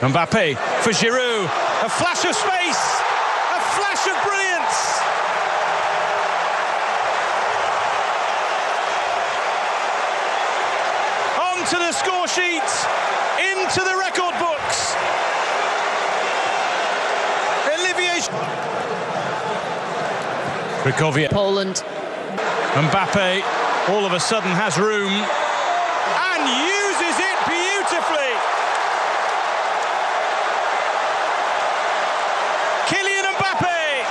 Mbappe for Giroud. A flash of space. A flash of brilliance. Onto the score sheet. Into the record books. Rikovia. Poland. Mbappe all of a sudden has room and uses it beautifully. Kylian Mbappe,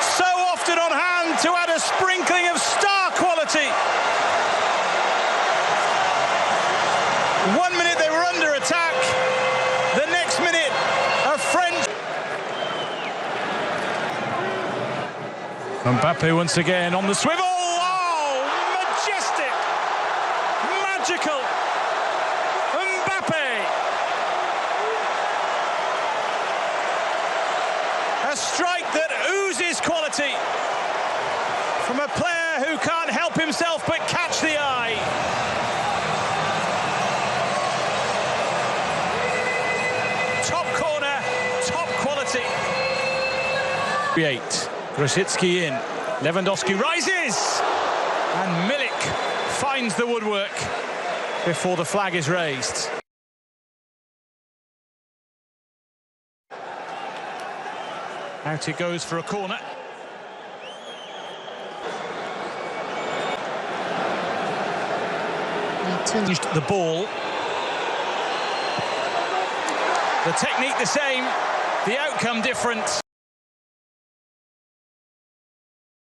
so often on hand to add a sprinkling of star quality. 1 minute they were under attack, the next minute a French. Mbappe once again on the swivel. Oh, majestic, magical. Mbappe. A strike that oozes quality from a player who can't help himself but catch the eye. Top corner, top quality. 8. Grosicki in, Lewandowski rises, and Milik finds the woodwork before the flag is raised. Out it goes for a corner. Changed the ball. The technique the same, the outcome different.